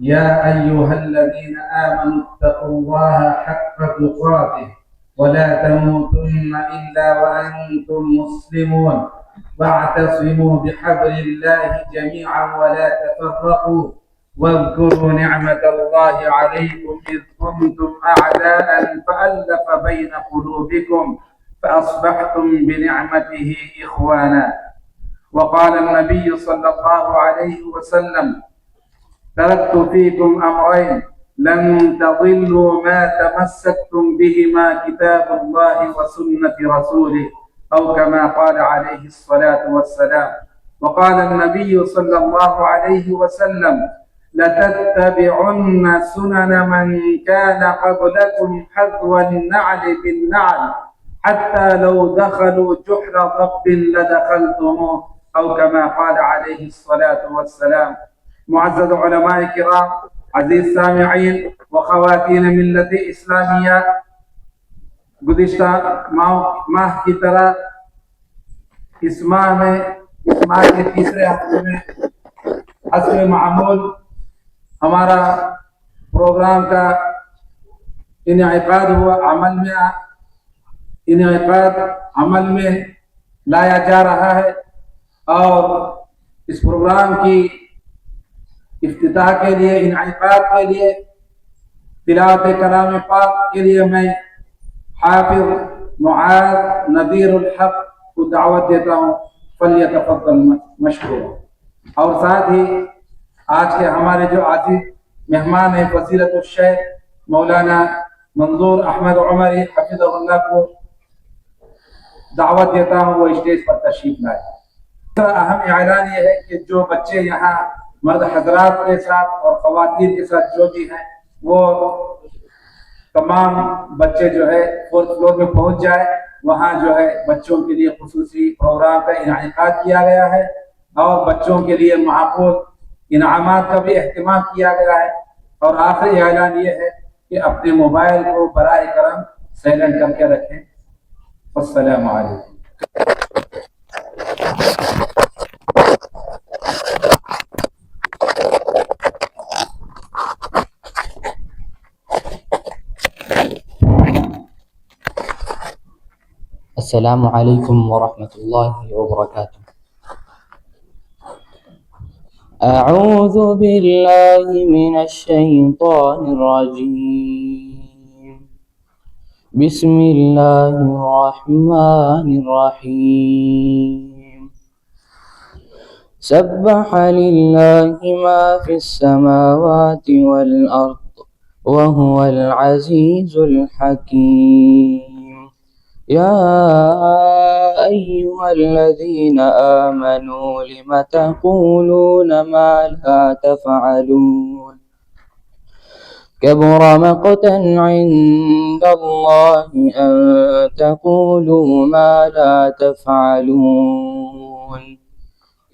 يا أيها الذين آمنوا اتقوا الله حق تقاته ولا تموتن إلا وأنتم مسلمون واعتصموا بحبل الله جميعا ولا تفرقوا واذكروا نعمة الله عليكم إذ كنتم أعداء فألف بين قلوبكم فأصبحتم بنعمته إخوانا. وقال النبي صلى الله عليه وسلم: تركت فيكم أمرين لن تضلوا ما تمسكتم بهما كتاب الله وسنة رسوله، أو كما قال عليه الصلاة والسلام. وقال النبي صلى الله عليه وسلم: لتتبعن سنن من كان قبلكم حذو النعل بالنعل حتى لو دخلوا جحر ضب لدخلتموه، أو كما قال عليه الصلاة والسلام. معزز علماء کرام، عزیز سامعین و خواتین ملت اسلامیہ، گزشتہ ماہ کی طرح اس ماہ کے تیسرے ہفتے میں حسب معمول ہمارا پروگرام کا انعقاد ہوا، عمل میں لایا جا رہا ہے۔ اور اس پروگرام کی افتتاح کے لیے، انعقاد کے لیے، تلاوت کلام پاک کے لیے میں حافظ معاذ نذیر الحق کو دعوت دیتا ہوں، فلیتفضل مشکورا۔ اور ساتھ ہی آج کے ہمارے جو عزیز مہمان ہیں فضیلت الشیخ مولانا منظور احمد عمری حفظہ اللہ کو دعوت دیتا ہوں، وہ اسٹیج پر تشریف لائے۔ دوسرا اہم اعلان یہ ہے کہ جو بچے یہاں مرد حضرات کے ساتھ اور خواتین کے ساتھ جو بھی ہیں، وہ تمام بچے جو ہے فورتھ فلور میں پہنچ جائے۔ وہاں جو ہے بچوں کے لیے خصوصی پروگرام کا انعقاد کیا گیا ہے اور بچوں کے لیے معقول انعامات کا بھی اہتمام کیا گیا ہے۔ اور آخری اعلان یہ ہے کہ اپنے موبائل کو براہ کرم سائلنٹ کر کے رکھیں۔ السلام علیکم۔ السلام عليكم ورحمة الله وبركاته. أعوذ بالله من الشيطان الرجيم. بسم الله الرحمن الرحيم. سبح لله ما في السماوات والأرض وهو العزيز الحكيم. يا أيها الذين آمنوا لم تقولون ما لا تفعلون؟ كبر مقتا عند الله أن تقولوا ما لا تفعلون.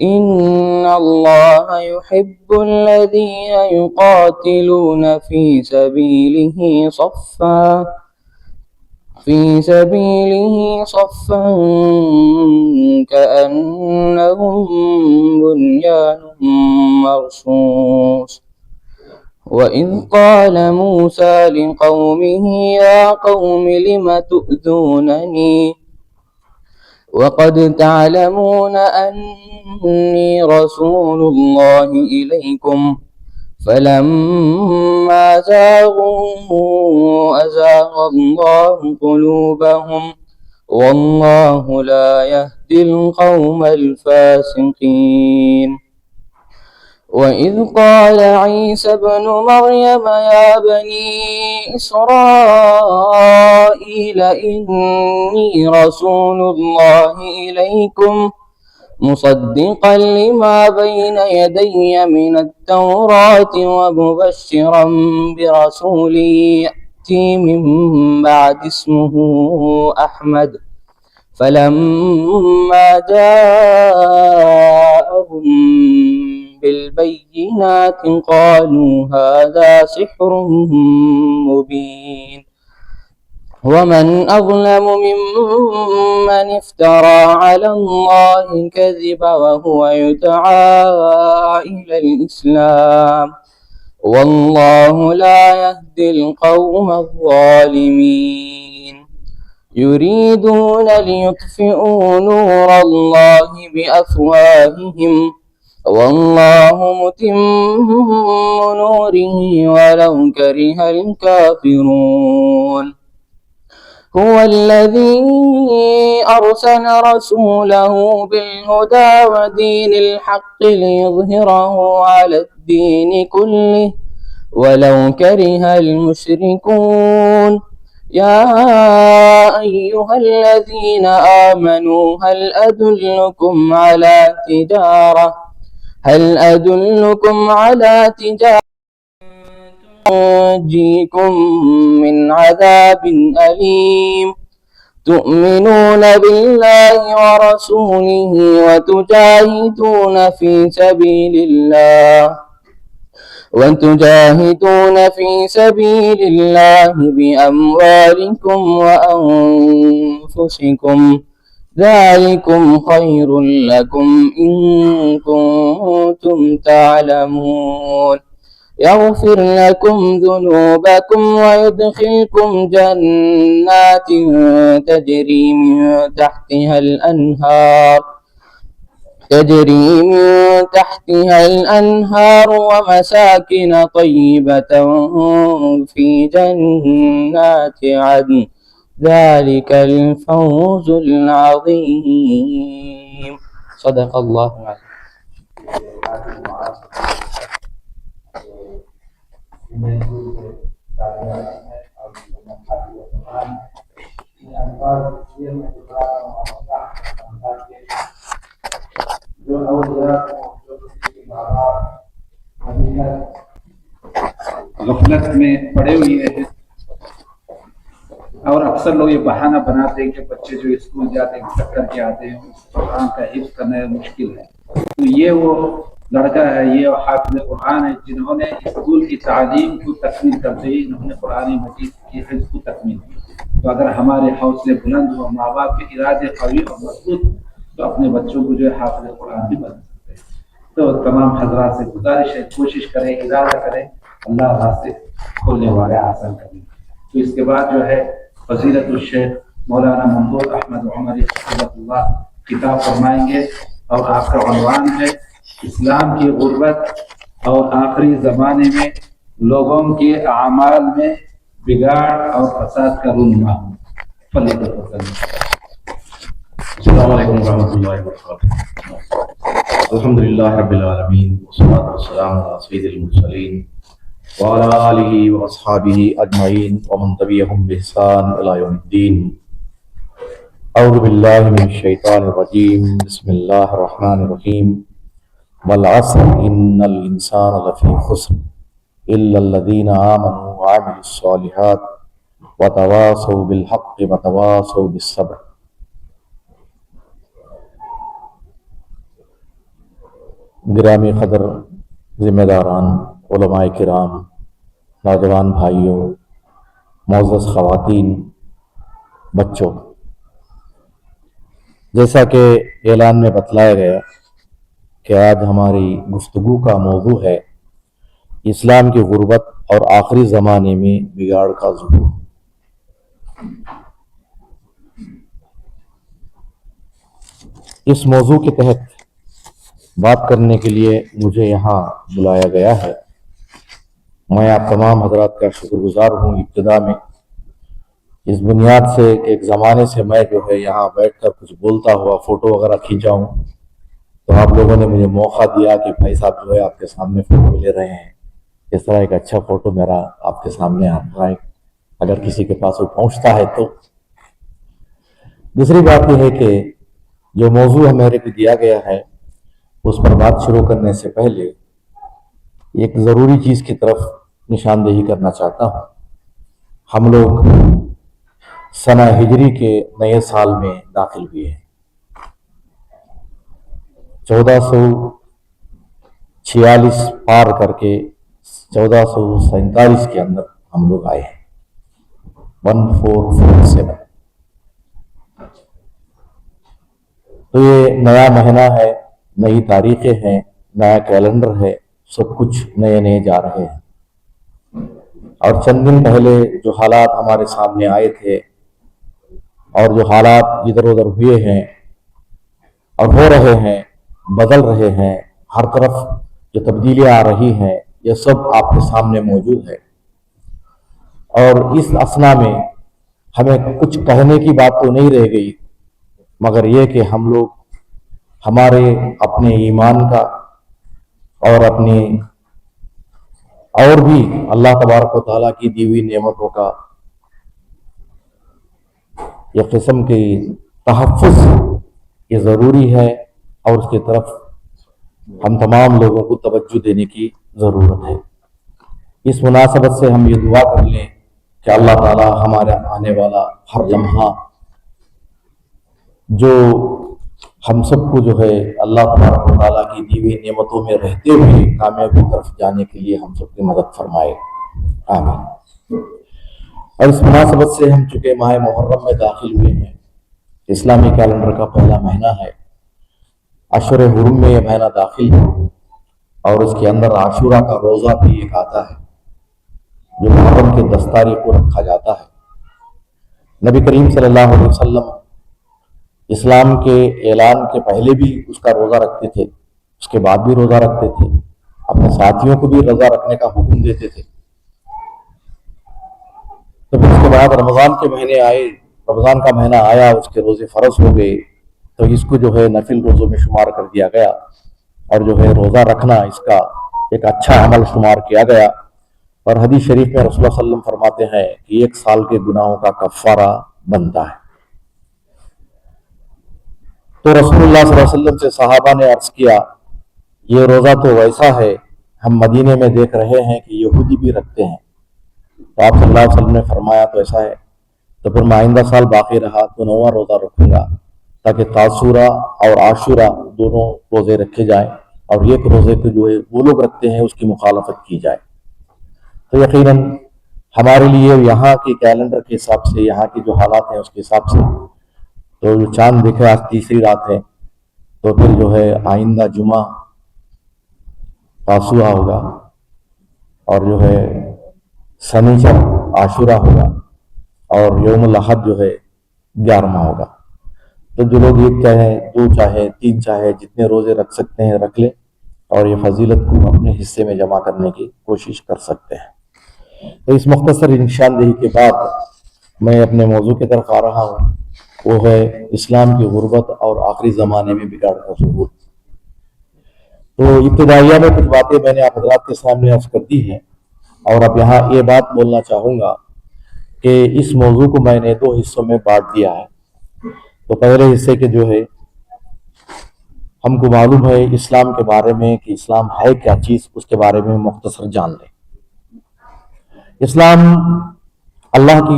إن الله يحب الذين يقاتلون في سبيله صفا كأنهم بنيان مرصوص. وإذ قال موسى لقومه يا قوم لم تؤذونني وقد تعلمون أني رسول الله إليكم؟ فلما زاغوا أزاغ الله قلوبهم والله لا يهدي القوم الفاسقين. وإذ قال عيسى ابن مريم يا بني إسرائيل إني رسول الله إليكم مصدقا لما بين يدي من التوراة ومبشرا برسول يأتي من بعد اسمه أحمد. فلما جاءهم بالبينات قالوا هذا سحر مبين. ومن أظلم ممن افترى على الله كذبا وهو يدعى إلى الإسلام والله لا يهدي القوم الظالمين يريدون ليطفئوا نور الله بأفواههم والله متم نوره ولو كره الكافرون هو الذي أرسل رسوله بالهدى ودين الحق ليظهره على الدين كله ولو كره المشركون يا أيها الذين آمنوا هل أدلكم على تجارة تنجيكم من عذاب أليم تؤمنون بالله ورسوله وتجاهدون في سبيل الله بأموالكم وأنفسكم ذلكم خير لكم إن كنتم تعلمون يغفر لكم ذنوبكم ويدخلكم جنات تجري من تحتها الأنهار ومساكن طيبة في جنات عدن ذلك الفوز العظيم صدق الله العظيم. جو اولیاء غفلت میں پڑے ہوئے ہیں اور اکثر لوگ یہ بہانہ بناتے ہیں کہ بچے جو اسکول جاتے ہیں کر کے آتے ہیں قرآن کا حفظ کرنا مشکل ہے. تو یہ وہ لڑکا ہے, یہ حافظ قرآن ہے جنہوں نے اسکول کی تعلیم کو تکمیل کرتے ہی انہوں نے قرآن مجید کی حفظ کو تکمیل کی. تو اگر ہمارے حوصلے بلند ہو, ماں باپ کے ارادے قوی اور مضبوط, تو اپنے بچوں کو جو ہے حافظ قرآن بھی بنا سکتے ہیں. تو تمام حضرات سے گزارش ہے, کوشش کریں, ارادہ کریں, اللہ راستے کھولنے والے آسان کریں. تو اس کے بعد جو ہے فضیلت الشیخ مولانا ممدوح احمد عمری حفظہ اللہ کتاب فرمائیں گے, اور آپ کا عنوان ہے اسلام کی غربت اور آخری زمانے میں لوگوں کے اعمال میں بگاڑ اور فساد کا رونما. السلام علیکم ورحمۃ اللہ وبرکاتہ. الحمد للہ رب العالمین والصلاۃ والسلام علی سید المرسلین وعلی آلہ واصحابہ اجمعین ومن تبعہم بإحسان الی یوم الدین. اعوذ باللہ من الشیطان الرجیم. بسم اللہ الرحمن الرحیم. والعصر ان الانسان لفی خسر الا الذین آمنوا وعملوا الصالحات وتواصوا بالحق وتواصوا بالصبر. گرامی قدر ذمہ داران, علماء کرام, نوجوان بھائیوں, معزز خواتین, بچوں, جیسا کہ اعلان میں بتلایا گیا کہ آج ہماری گفتگو کا موضوع ہے اسلام کی غربت اور آخری زمانے میں بگاڑ کا ظہور. اس موضوع کے تحت بات کرنے کے لیے مجھے یہاں بلایا گیا ہے. میں آپ تمام حضرات کا شکر گزار ہوں ابتدا میں, اس بنیاد سے کہ ایک زمانے سے میں جو ہے یہاں بیٹھ کر کچھ بولتا ہوا فوٹو وغیرہ کھینچاؤں, تو آپ لوگوں نے مجھے موقع دیا کہ بھائی صاحب جو ہے آپ کے سامنے فوٹو لے رہے ہیں, اس طرح ایک اچھا فوٹو میرا آپ کے سامنے آتا ہے اگر کسی کے پاس وہ پہنچتا ہے تو. دوسری بات یہ ہے کہ جو موضوع میرے کو دیا گیا ہے اس پر بات شروع کرنے سے پہلے ایک ضروری چیز کی طرف نشاندہی کرنا چاہتا ہوں. ہم لوگ سنہ ہجری کے نئے سال میں داخل ہوئے ہیں. 1446 پار کر کے 1447 کے اندر ہم لوگ آئے ہیں. 1447. تو یہ نیا مہینہ ہے, نئی تاریخیں ہیں, نیا کیلنڈر ہے, سب کچھ نئے نئے جا رہے ہیں. اور چند دن پہلے جو حالات ہمارے سامنے آئے تھے اور جو حالات ادھر ادھر ہوئے ہیں اور ہو رہے ہیں، بدل رہے ہیں، ہر طرف جو تبدیلیاں آ رہی ہیں، یہ سب آپ کے سامنے موجود ہے۔ اور اس اثنا میں ہمیں کچھ کہنے کی بات تو نہیں رہ گئی، مگر یہ کہ ہم لوگ ہمارے اپنے ایمان کا اور اپنی اور بھی اللہ تبارک و تعالیٰ کی دی ہوئی نعمتوں کا یہ قسم کی تحفظ یہ ضروری ہے، اور اس کی طرف ہم تمام لوگوں کو توجہ دینے کی ضرورت ہے۔ اس مناسبت سے ہم یہ دعا کر لیں کہ اللہ تعالیٰ ہمارا آنے والا ہر لمحہ جو ہم سب کو جو ہے اللہ تبارک و تعالیٰ کی دی ہوئی نعمتوں میں رہتے ہوئے کامیابی کی طرف جانے کے لیے ہم سب کی مدد فرمائے، آمین۔ اور اس مناسبت سے ہم چونکہ ماہ محرم میں داخل ہوئے ہیں، اسلامی کیلنڈر کا پہلا مہینہ ہے، اشہر حرم میں یہ مہینہ داخل ہے، اور اس کے اندر عاشورہ کا روزہ بھی ایک آتا ہے جو محرم کے 10 تاریخ کو رکھا جاتا ہے۔ نبی کریم صلی اللہ علیہ وسلم اسلام کے اعلان کے پہلے بھی اس کا روزہ رکھتے تھے، اس کے بعد بھی روزہ رکھتے تھے، اپنے ساتھیوں کو بھی روزہ رکھنے کا حکم دیتے تھے۔ تو پھر اس کے بعد رمضان کے مہینے آئے، رمضان کا مہینہ آیا، اس کے روزے فرض ہو گئے، تو اس کو جو ہے نفل روزوں میں شمار کر دیا گیا، اور جو ہے روزہ رکھنا اس کا ایک اچھا عمل شمار کیا گیا۔ اور حدیث شریف میں رسول اللہ صلی اللہ علیہ وسلم فرماتے ہیں کہ 1 سال کے گناہوں کا کفارہ بنتا ہے۔ تو رسول اللہ صلی اللہ علیہ وسلم سے صحابہ نے عرض کیا، یہ روزہ تو ویسا ہے، ہم مدینے میں دیکھ رہے ہیں کہ یہودی بھی رکھتے ہیں۔ تو آپ صلی اللہ علیہ وسلم نے فرمایا تو ایسا ہے تو پھر میں آئندہ سال باقی رہا تو 9واں روزہ رکھوں گا، تاکہ تاسورہ اور عاشورہ دونوں روزے رکھے جائیں، اور ایک روزے کو جو ہے وہ لوگ رکھتے ہیں اس کی مخالفت کی جائے۔ تو یقیناً ہمارے لیے یہاں کے کیلنڈر کے حساب سے، یہاں کے جو حالات ہیں اس کے حساب سے، تو جو چاند دیکھے آج تیسری رات ہے، تو پھر جو ہے آئندہ جمعہ تاسوعہ ہوگا، اور جو ہے سنیچر عاشورہ ہوگا، اور یوم الاحد جو ہے 11واں ہوگا۔ تو جو لوگ 1 چاہے 2 چاہے 3 چاہے جتنے روزے رکھ سکتے ہیں رکھ لیں، اور یہ فضیلت کو اپنے حصے میں جمع کرنے کی کوشش کر سکتے ہیں۔ تو اس مختصر نشاندہی کے بعد میں اپنے موضوع کی طرف آ رہا ہوں، وہ ہے اسلام کی غربت اور آخری زمانے میں بگاڑ کا ظہور۔ تو ابتدائیہ میں کچھ باتیں میں نے آپ حضرات کے سامنے عرض کر دی ہیں، اور اب یہاں یہ بات بولنا چاہوں گا کہ اس موضوع کو میں نے 2 حصوں میں بانٹ دیا ہے۔ تو پہلے حصے کے جو ہے ہم کو معلوم ہے اسلام کے بارے میں کہ اسلام ہے کیا چیز، اس کے بارے میں مختصر جان لیں۔ اسلام اللہ کی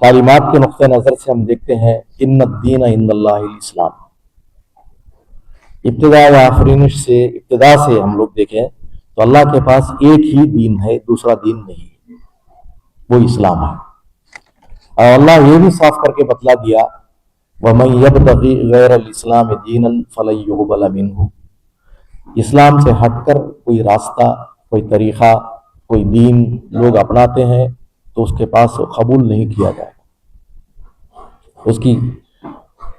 تعلیمات کے نقطہ نظر سے ہم دیکھتے ہیں ان الدین عند اللہ الاسلام۔ ابتدا سے ہم لوگ دیکھیں تو اللہ کے پاس ایک ہی دین ہے، دوسرا دین نہیں، وہ اسلام ہے۔ اور اللہ یہ بھی صاف کر کے بتلا دیا وَمَن يَبْتَغِ غَيْرَ الْإِسْلَامِ دِينًا فَلَن يُقْبَلَ مِنْهُ۔ اسلام سے ہٹ کر کوئی راستہ، کوئی طریقہ، کوئی دین لوگ اپناتے ہیں تو اس کے پاس قبول نہیں کیا جائے گا۔ اس کی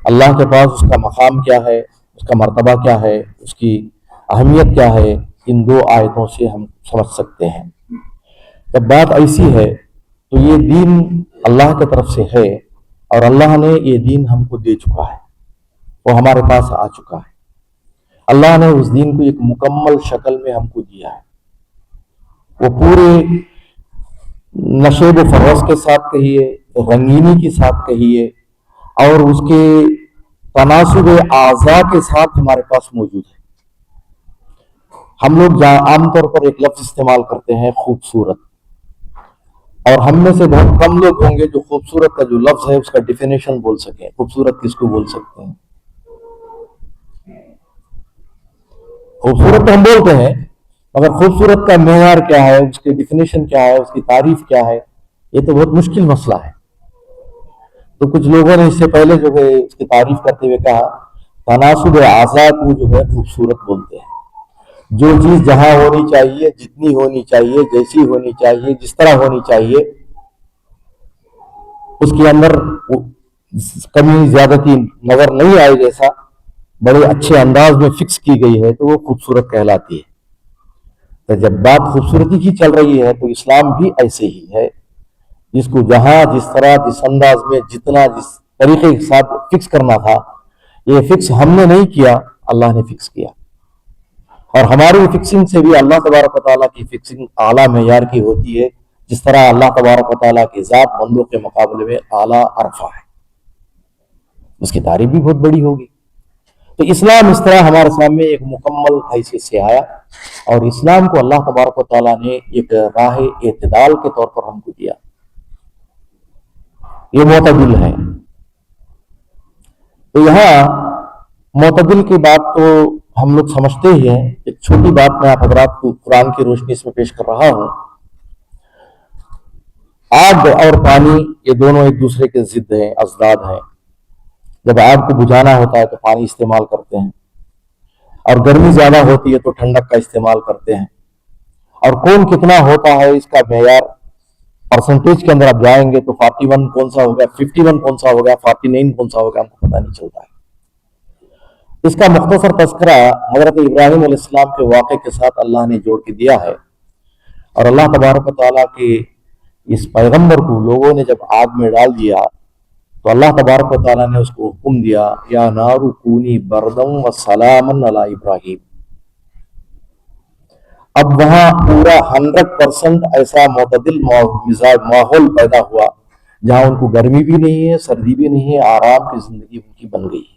اللہ کے پاس اس کا مقام کیا ہے، اس کا مرتبہ کیا ہے، اس کی اہمیت کیا ہے، ان 2 آیتوں سے ہم سمجھ سکتے ہیں۔ جب بات ایسی ہے تو یہ دین اللہ کی طرف سے ہے، اور اللہ نے یہ دین ہم کو دے چکا ہے، وہ ہمارے پاس آ چکا ہے۔ اللہ نے اس دین کو ایک مکمل شکل میں ہم کو دیا ہے، وہ پورے نشیب و فروز کے ساتھ کہیے، رنگینی کے ساتھ کہیے، اور اس کے تناسب اعضاء کے ساتھ ہمارے پاس موجود ہے۔ ہم لوگ عام طور پر ایک لفظ استعمال کرتے ہیں خوبصورت، اور ہم میں سے بہت کم لوگ ہوں گے جو خوبصورت کا جو لفظ ہے اس کا ڈیفینیشن بول سکیں۔ خوبصورت کس کو بول سکتے ہیں؟ خوبصورت تو ہم بولتے ہیں، مگر خوبصورت کا معیار کیا ہے، اس کی ڈیفینیشن کیا ہے، اس کی تعریف کیا ہے، یہ تو بہت مشکل مسئلہ ہے۔ تو کچھ لوگوں نے اس سے پہلے جو ہے اس کی تعریف کرتے ہوئے کہا تناسب اعضاء کو جو ہے خوبصورت بولتے ہیں۔ جو چیز جہاں ہونی چاہیے، جتنی ہونی چاہیے، جیسی ہونی چاہیے، جس طرح ہونی چاہیے، اس کے اندر کمی زیادتی نظر نہیں آئے، جیسا بڑے اچھے انداز میں فکس کی گئی ہے، تو وہ خوبصورت کہلاتی ہے۔ تو جب بات خوبصورتی کی چل رہی ہے تو اسلام بھی ایسے ہی ہے، جس کو جہاں، جس طرح، جس انداز میں، جتنا، جس طریقے کے ساتھ فکس کرنا تھا، یہ فکس ہم نے نہیں کیا، اللہ نے فکس کیا۔ اور ہماری فکسنگ سے بھی اللہ تبارک و تعالیٰ کی فکسنگ اعلیٰ معیار کی ہوتی ہے، جس طرح اللہ تبارک و تعالیٰ کی ذات بندوں کے مقابلے میں اعلیٰ عرفہ ہے، اس کی تعریف بھی بہت بڑی ہوگی۔ تو اسلام اس طرح ہمارے سامنے ایک مکمل حیثیت سے آیا، اور اسلام کو اللہ تبارک و تعالیٰ نے ایک راہ اعتدال کے طور پر ہم کو دیا، یہ معتدل ہے۔ تو یہاں معتدل کی بات تو ہم لوگ سمجھتے ہی ہیں۔ ایک چھوٹی بات میں آپ حضرات کو قرآن کی روشنی اس میں پیش کر رہا ہوں۔ آگ اور پانی یہ دونوں ایک دوسرے کے ضد ہیں، اضداد ہیں۔ جب آگ کو بجھانا ہوتا ہے تو پانی استعمال کرتے ہیں، اور گرمی زیادہ ہوتی ہے تو ٹھنڈک کا استعمال کرتے ہیں، اور کون کتنا ہوتا ہے اس کا معیار پرسنٹیج کے اندر آپ جائیں گے تو 41 کون سا ہوگا، 51 کون سا ہوگا، 49 کون سا ہوگا، ہم کو پتہ نہیں چلتا ہے۔ اس کا مختصر تذکرہ حضرت ابراہیم علیہ السلام کے واقعے کے ساتھ اللہ نے جوڑ کے دیا ہے، اور اللہ تبارک و تعالیٰ کے اس پیغمبر کو لوگوں نے جب آگ میں ڈال دیا تو اللہ تبارک و تعالیٰ نے اس کو حکم دیا، یا نار کونی بردم و سلاما علی ابراہیم۔ اب وہاں پورا 100% ایسا معتدل مزاج ماحول پیدا ہوا جہاں ان کو گرمی بھی نہیں ہے، سردی بھی نہیں ہے، آرام کی زندگی ان کی بن گئی ہے۔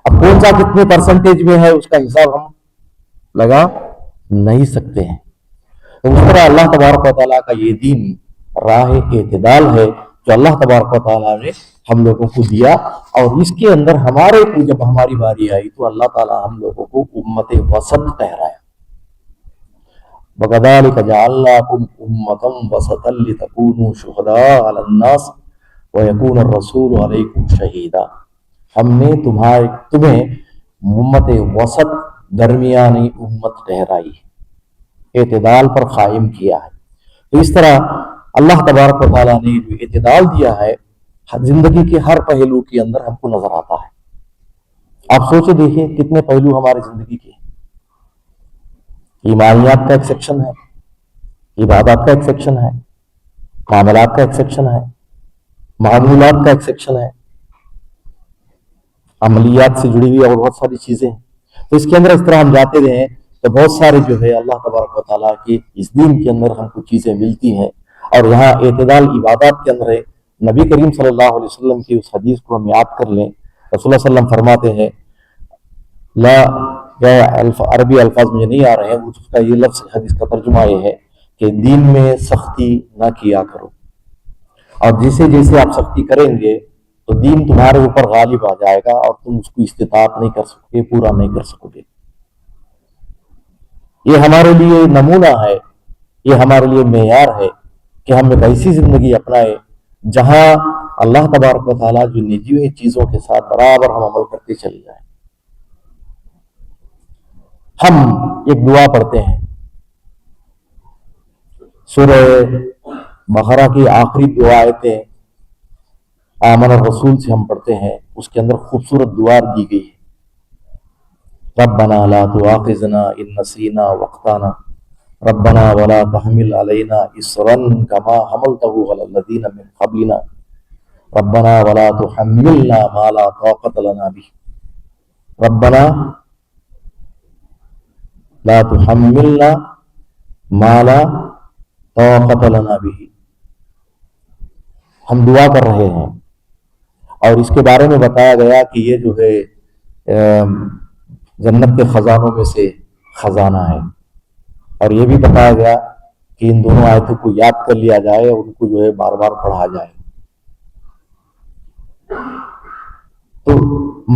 اب کون سا کتنے پرسنٹیج میں ہے اس کا حساب ہم لگا نہیں سکتے ہیں۔ تو اس طرح اللہ تبارک و تعالیٰ کا یہ دین راہ اعتدال ہے جو اللہ تبارک و تعالیٰ نے ہم لوگوں کو دیا، اور اس کے اندر ہمارے کو جب ہماری باری آئی تو اللہ تعالیٰ ہم لوگوں کو امت وسط ٹھہرایا۔ وَكَذَلِكَ جَعَلْنَاكُمْ أُمَّةً وَسَطًا لِتَكُونُوا شُهَدَاءَ عَلَى النَّاسِ وَيَكُونَ الرَّسُولُ عَلَيْكُمْ شَهِيدًا۔ ہم نے تمہیں امت وسط، درمیانی امت ٹھہرائی، اعتدال پر قائم کیا ہے۔ تو اس طرح اللہ تبارک و تعالیٰ نے جو اعتدال دیا ہے زندگی کے ہر پہلو کے اندر ہم کو نظر آتا ہے۔ آپ سوچے دیکھیں کتنے پہلو ہماری زندگی کے، ایمانیات کا ایک سیکشن ہے، عبادات کا ایک سیکشن ہے، معاملات کا ایک سیکشن ہے، معمولات کا ایک سیکشن ہے، عملیات سے جڑی ہوئی اور بہت ساری چیزیں ہیں۔ تو اس کے اندر اس طرح ہم جاتے رہیں تو بہت سارے جو ہے اللہ تبارک و تعالیٰ کی اس دین کے اندر ہم کو چیزیں ملتی ہیں، اور یہاں اعتدال عبادات کے اندر ہے۔ نبی کریم صلی اللہ علیہ وسلم کی اس حدیث کو ہم یاد کر لیں۔ رسول اللہ صلی اللہ علیہ وسلم فرماتے ہیں، عربی الفاظ مجھے نہیں آ رہے ہیں، اس کا یہ لفظ حدیث کا ترجمہ یہ ہے کہ دین میں سختی نہ کیا کرو، اور جیسے جیسے آپ سختی کریں گے تو دین تمہارے اوپر غالب آ جائے گا اور تم اس کو استطاعت نہیں کر سکو گے، پورا نہیں کر سکو گے۔ یہ ہمارے لیے نمونہ ہے، یہ ہمارے لیے معیار ہے کہ ہم ایک ایسی زندگی اپنائیں جہاں اللہ تبارک و تعالیٰ جو نجی ہوئی چیزوں کے ساتھ برابر ہم عمل کرتے چلے جائیں۔ ہم ایک دعا پڑھتے ہیں، سورہ بقرہ کی آخری دو آیتیں آمن الرسول سے ہم پڑھتے ہیں، اس کے اندر خوبصورت دعا دی گئی ہے، ربنا لا تؤاخذنا ان نسینا واخطانا ربنا ولا تحمل علينا اصرا كما حملته على الذين من قبلنا ربنا ولا تحملنا ما لا طاقة لنا به ربنا لا تحملنا ما لا طاقة لنا به۔ ہم دعا کر رہے ہیں، اور اس کے بارے میں بتایا گیا کہ یہ جو ہے جنت کے خزانوں میں سے خزانہ ہے، اور یہ بھی بتایا گیا کہ ان دونوں آیتوں کو یاد کر لیا جائے اور ان کو جو ہے بار بار پڑھا جائے۔ تو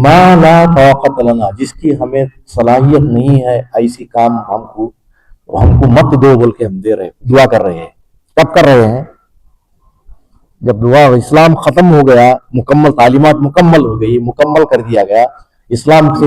ما لا طاقت لنا، جس کی ہمیں صلاحیت نہیں ہے، ایسی کام ہم کو مت دو بول کے ہم دعا کر رہے ہیں۔ کب کر رہے ہیں؟ جب دعا اسلام ختم ہو گیا، مکمل تعلیمات مکمل ہو گئی، مکمل کر دیا گیا، اسلام سے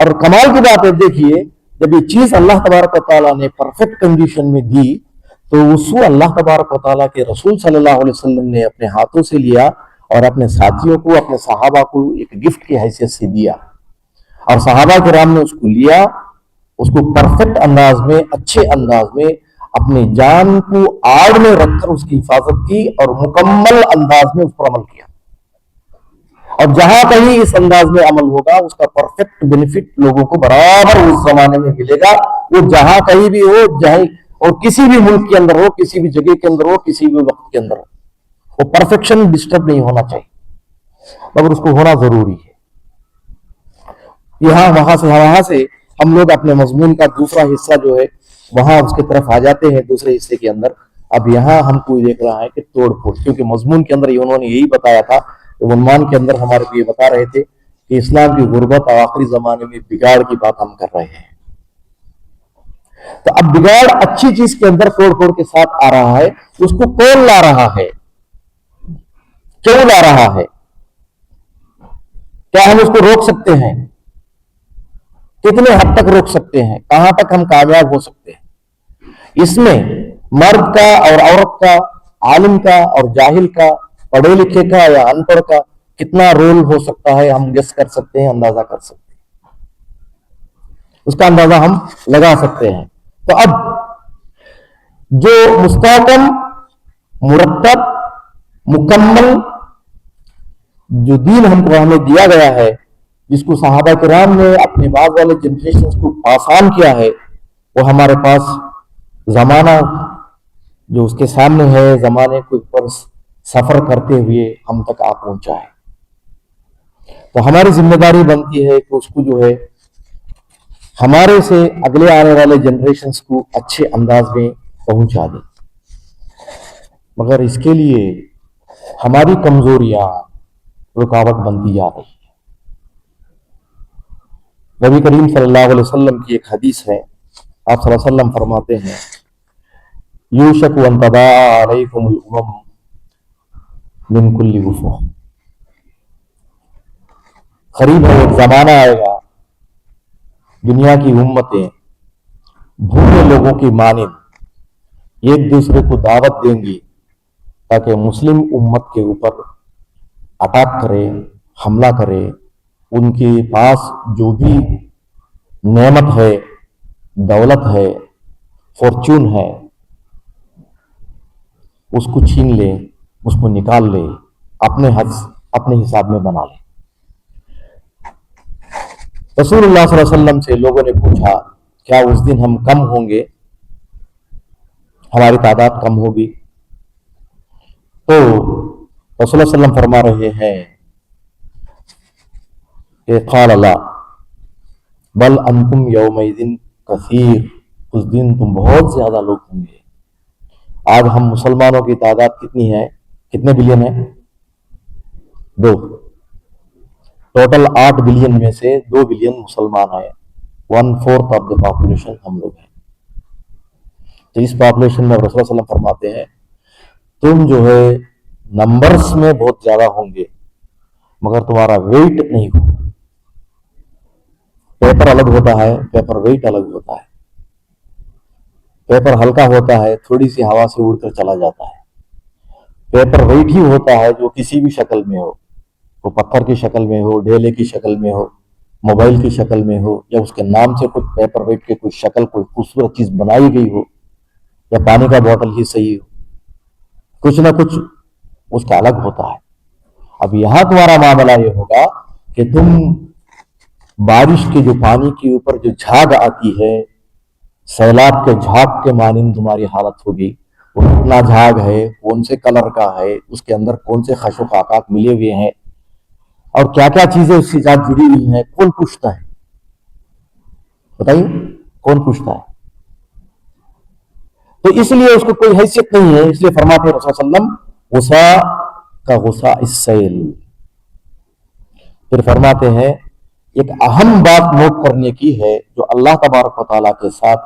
اور کمال کی بات ہے دیکھیے جب یہ چیز اللہ تبارک و تعالیٰ نے پرفیکٹ کنڈیشن میں دی تو اس کو اللہ تبارک و تعالیٰ کے رسول صلی اللہ علیہ وسلم نے اپنے ہاتھوں سے لیا اور اپنے ساتھیوں کو اپنے صحابہ کو ایک گفٹ کی حیثیت سے دیا، اور صحابہ کرام نے اس کو لیا، اس کو پرفیکٹ انداز میں اچھے انداز میں اپنی جان کو آڑ میں رکھ کر اس کی حفاظت کی اور مکمل انداز میں اس پر عمل کیا، اور جہاں کہیں اس انداز میں عمل ہوگا اس کا پرفیکٹ بینیفٹ لوگوں کو برابر اس زمانے میں ملے گا، وہ جہاں کہیں بھی ہو، جہاں اور کسی بھی ملک کے اندر ہو، کسی بھی جگہ کے اندر ہو، کسی بھی وقت کے اندر ہو، وہ پرفیکشن ڈسٹرب نہیں ہونا چاہیے مگر اس کو ہونا ضروری ہے۔ وہاں سے ہم لوگ اپنے مضمون کا دوسرا حصہ جو ہے وہاں اس کی طرف آ جاتے ہیں دوسرے حصے کے اندر۔ اب یہاں ہم کو دیکھ رہا ہے کہ توڑ پھوڑ، کیونکہ مضمون کے اندر انہوں نے یہی بتایا تھا، عنوان کے اندر ہمارے کو یہ بتا رہے تھے کہ اسلام کی غربت اور آخری زمانے میں بگاڑ کی بات ہم کر رہے ہیں۔ تو اب بگاڑ اچھی چیز کے اندر توڑ پھوڑ کے ساتھ آ رہا ہے، اس کو کون لا رہا ہے، کیوں لا رہا ہے، کیا ہم اس کو روک سکتے ہیں، کتنے حد تک روک سکتے ہیں، کہاں تک ہم کامیاب ہو سکتے ہیں؟ اس میں مرد کا اور عورت کا، عالم کا اور جاہل کا، پڑھے لکھے کا یا ان پڑھ کا کتنا رول ہو سکتا ہے، ہم گیس کر سکتے ہیں، اندازہ کر سکتے ہیں، اس کا اندازہ ہم لگا سکتے ہیں۔ تو اب جو مستحکم، مرتب، مکمل جو دین ہمیں دیا گیا ہے، جس کو صحابہ کرام نے اپنے بعد والے جنریشن کو پاس آن کیا ہے، وہ ہمارے پاس زمانہ جو اس کے سامنے ہے، زمانے کے اوپر سفر کرتے ہوئے ہم تک آ پہنچا ہے۔ تو ہماری ذمہ داری بنتی ہے کہ اس کو جو ہے ہمارے سے اگلے آنے والے جنریشنز کو اچھے انداز میں پہنچا دیں، مگر اس کے لیے ہماری کمزوریاں رکاوٹ بنتی جا رہی ہے۔ نبی کریم صلی اللہ علیہ وسلم کی ایک حدیث ہے، آپ صلی اللہ علیہ وسلم فرماتے ہیں یوشک ان تداعی علیکم الامم من کل وفوق، قریب ہے ایک زمانہ آئے گا دنیا کی امتیں بھوکے لوگوں کی مانند ایک دوسرے کو دعوت دیں گی تاکہ مسلم امت کے اوپر اٹیک کرے، حملہ کرے، ان کے پاس جو بھی نعمت ہے، دولت ہے، فارچون ہے، اس کو چھین لے، اس کو نکال لے، اپنے حساب میں بنا لے۔ رسول اللہ صلی اللہ علیہ وسلم سے لوگوں نے پوچھا کیا اس دن ہم کم ہوں گے، ہماری تعداد کم ہوگی؟ تو رسول اللہ صلی اللہ علیہ وسلم فرما رہے ہیں کہ قال لا بل انتم یومئذ کثیر، اس دن تم بہت زیادہ لوگ ہوں گے۔ آج ہم مسلمانوں کی تعداد کتنی ہے، کتنے بلین ہے؟ 2، ٹوٹل 8 بلین میں سے 2 بلین مسلمان ہیں، 1/4 آف دا پاپولیشن ہم لوگ ہیں۔ تو اس پاپولیشن میں رسول اللہ صلی اللہ علیہ وسلم فرماتے ہیں تم جو ہے نمبرز میں بہت زیادہ ہوں گے مگر تمہارا ویٹ نہیں ہوگا۔ پیپر الگ ہوتا ہے، پیپر ویٹ الگ ہوتا ہے۔ پیپر ہلکا ہوتا ہے، تھوڑی سی ہوا سے اڑ کر چلا جاتا ہے۔ پیپر ویٹ ہی ہوتا ہے جو کسی بھی شکل میں ہو، وہ پتھر کی شکل میں ہو، ڈھیلے کی شکل میں ہو، موبائل کی شکل میں ہو، یا اس کے نام سے کچھ پیپر ویٹ کی کوئی شکل، کوئی خوبصورت چیز بنائی گئی ہو، یا پانی کا بوتل ہی صحیح ہو، کچھ نہ کچھ اس کا الگ ہوتا ہے۔ اب یہاں تمہارا معاملہ یہ ہوگا کہ تم بارش کے جو پانی کے اوپر جو جھاگ آتی ہے، سیلاب کے جھاگ کے مانند تمہاری حالت ہوگی۔ وہ کتنا جھاگ ہے، کون سے کلر کا ہے، اس کے اندر کون سے خش و خاکات ملے ہوئے ہیں، اور کیا کیا چیزیں اس کے ساتھ جڑی ہوئی ہیں، کون پوچھتا ہے؟ بتائیے کون پوچھتا ہے؟ تو اس لیے اس کو کوئی حیثیت نہیں ہے، اس لیے فرماتے ہیں رسول صلی اللہ علیہ وسلم غصہ کا غصہ السیل۔ پھر فرماتے ہیں ایک اہم بات نوٹ کرنے کی ہے جو اللہ تبارک و تعالیٰ کے ساتھ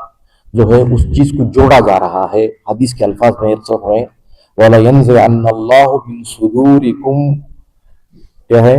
جو ہے اس چیز کو جوڑا جا رہا ہے۔ حدیث کے الفاظ میں ارشاد ہے وَلَيَنزِعَنَّ اللَّهُ مِن صُدُورِكُمْ، کیا ہے؟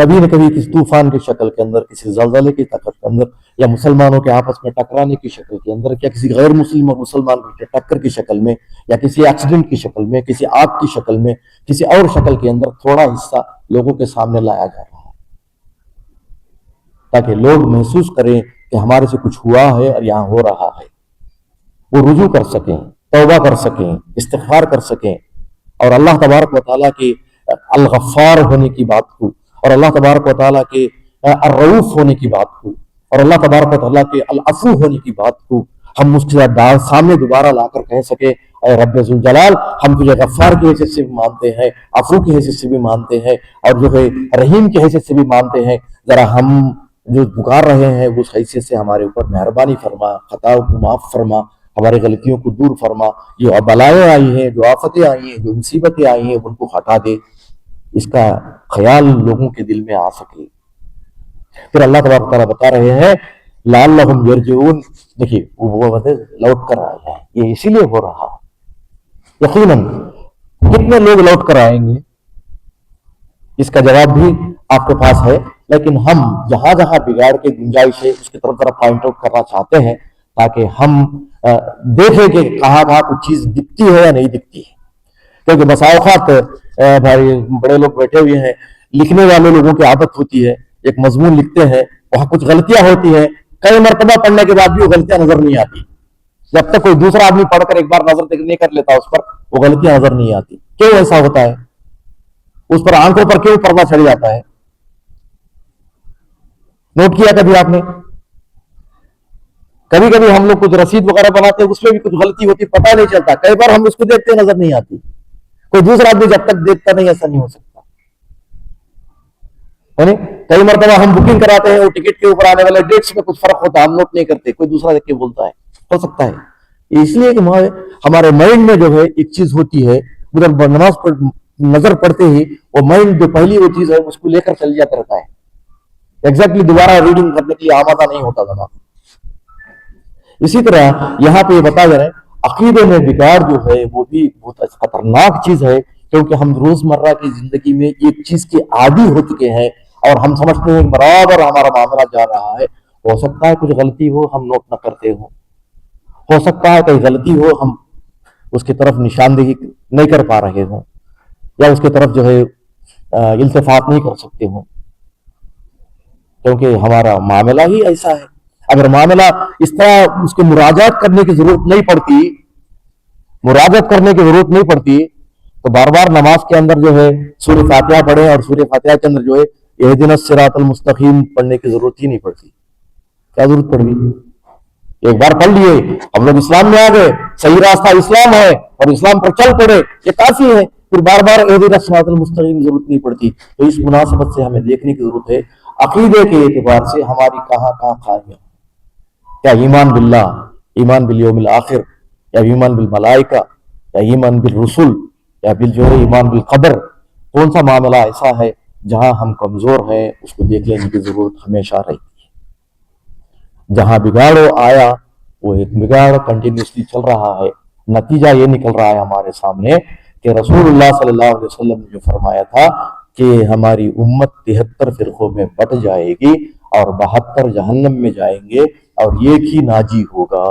کبھی نہ کبھی کسی طوفان کی شکل کے اندر، کسی زلزلے کی شکل کے اندر، یا مسلمانوں کے آپس میں ٹکرانے کی شکل کے اندر، یا کسی غیر مسلم اور مسلمان کی ٹکر کی شکل میں، یا کسی ایکسیڈنٹ کی شکل میں، کسی آگ کی شکل میں، کسی اور شکل کے اندر تھوڑا حصہ لوگوں کے سامنے لایا جا رہا ہے، تاکہ لوگ محسوس کریں کہ ہمارے سے کچھ ہوا ہے اور یہاں ہو رہا ہے، وہ رجوع کر سکیں، توبہ کر سکیں، استغفار کر سکیں، اور اللہ تبارک و تعالیٰ کے الغفار ہونے کی بات کو، اور اللہ تبارک و تعالیٰ کے الرؤوف ہونے کی بات کو، اور اللہ تبارک و تعالیٰ کے العفو ہونے کی بات کو ہم اس کے سامنے دوبارہ لا کر کہہ سکے، اے رب ذوالجلال، ہم تجھے غفار کی حیثیت سے بھی مانتے ہیں، عفو کی حیثیت سے بھی مانتے ہیں، اور جو ہے رحیم کی حیثیت سے بھی مانتے ہیں، ذرا ہم جو پکار رہے ہیں اس حیثیت سے ہمارے اوپر مہربانی فرما، خطاؤں کو معاف فرما، ہماری غلطیوں کو دور فرما، جو بلائیں آئی ہیں، جو آفتیں آئی ہیں، جو مصیبتیں آئی ہیں، ان کو ہٹا دے، اس کا خیال لوگوں کے دل میں آ سکے۔ پھر اللہ تبارک تعالیٰ بتا رہے ہیں لعلہم یرجعون، دیکھیے وہ لوٹ کر آئے ہیں، یہ اسی لیے ہو رہا ہے۔ یقیناً کتنے لوگ لوٹ کر آئیں گے اس کا جواب بھی آپ کے پاس ہے، لیکن ہم جہاں جہاں بگاڑ کے گنجائش ہے اس کی طرف ذرا پوائنٹ آؤٹ کرنا چاہتے ہیں، تاکہ ہم دیکھیں کہ کہاں کہاں کچھ چیز دکھتی ہے یا نہیں دکھتی ہے۔ کیونکہ بسا اوقات بھائی بڑے لوگ بیٹھے ہوئے ہیں، لکھنے والے لوگوں کی عادت ہوتی ہے، ایک مضمون لکھتے ہیں، وہاں کچھ غلطیاں ہوتی ہیں، کئی مرتبہ پڑھنے کے بعد بھی وہ غلطیاں نظر نہیں آتی، جب تک کوئی دوسرا آدمی پڑھ کر ایک بار نظر نہیں کر لیتا اس پر، وہ غلطیاں نظر نہیں آتی۔ کیوں ایسا ہوتا ہے؟ اس پر آنکھوں پر کیوں پردہ چڑھ جاتا ہے؟ نوٹ کیا کبھی آپ نے؟ کبھی کبھی ہم لوگ کچھ رسید وغیرہ بناتے ہیں، اس میں بھی کچھ غلطی ہوتی، پتہ نہیں چلتا، کئی بار ہم اس کو دیکھتے نظر نہیں آتی، کوئی دوسرا آدمی جب تک دیکھتا نہیں ایسا نہیں ہو سکتا۔ کئی مرتبہ ہم بکنگ کراتے ہیں، وہ ٹکٹ کے اوپر آنے والے ڈیٹس میں کچھ فرق ہوتا ہے، ہم نوٹ نہیں کرتے، کوئی دوسرا دیکھ کے بولتا ہے، ہو سکتا ہے اس لیے کہ ہمارے مائنڈ میں جو ہے ایک چیز ہوتی ہے، ادھر نماز پر نظر پڑتے ہی وہ مائنڈ جو پہلی وہ چیز ہے اس کو لے کر چل جاتا رہتا ہے، ایگزیکٹلی دوبارہ ریڈنگ کرنے کے لیے آمادہ نہیں ہوتا دماغ۔ اسی طرح یہاں پہ یہ بتا جا رہا ہے عقیدے میں بگاڑ جو ہے وہ بھی بہت خطرناک چیز ہے، کیونکہ ہم روزمرہ کی زندگی میں ایک چیز کے عادی ہو چکے ہیں، اور ہم سمجھتے ہیں برابر ہمارا معاملہ جا رہا ہے۔ ہو سکتا ہے کچھ غلطی ہو ہم نوٹ نہ کرتے ہو سکتا ہے کوئی غلطی ہو ہم اس کی طرف نشاندہی نہیں کر پا رہے ہوں، یا اس کی طرف جو ہے التفات نہیں کر سکتے ہوں، کیونکہ ہمارا معاملہ ہی ایسا ہے۔ اگر معاملہ اس طرح اس کو مراجعت کرنے کی ضرورت نہیں پڑتی تو بار بار نماز کے اندر جو ہے سورہ فاتحہ پڑھیں، اور سورہ فاتحہ کے اندر جو ہے اہدنا الصراط المستقیم پڑھنے کی ضرورت ہی نہیں پڑتی۔ کیا ضرورت پڑ گئی؟ ایک بار پڑھ لیے ہم لوگ اسلام میں آ گئے، صحیح راستہ اسلام ہے اور اسلام پر چل پڑے، یہ کافی ہے، پھر بار بار اہدنا الصراط المستقیم کی ضرورت نہیں پڑتی۔ تو اس مناسبت سے ہمیں دیکھنے کی ضرورت ہے عقیدے کے اعتبار سے ہماری کہاں خامیاں، کیا ایمان باللہ، ایمان بالیوم الآخر، یا ایمان بالملائکہ، یا ایمان بالرسل، یا جو ہے ایمان بالقدر، کون سا معاملہ ایسا ہے جہاں ہم کمزور ہیں، اس کو دیکھ لینے کی ضرورت ہمیشہ رہتی ہے۔ جہاں بگاڑ آیا وہ ایک بگاڑ کنٹینیوسلی چل رہا ہے، نتیجہ یہ نکل رہا ہے ہمارے سامنے کہ رسول اللہ صلی اللہ علیہ وسلم نے جو فرمایا تھا کہ ہماری امت 73 فرقوں میں بٹ جائے گی اور 72 جہنم میں جائیں گے اور ایک ہی ناجی ہوگا۔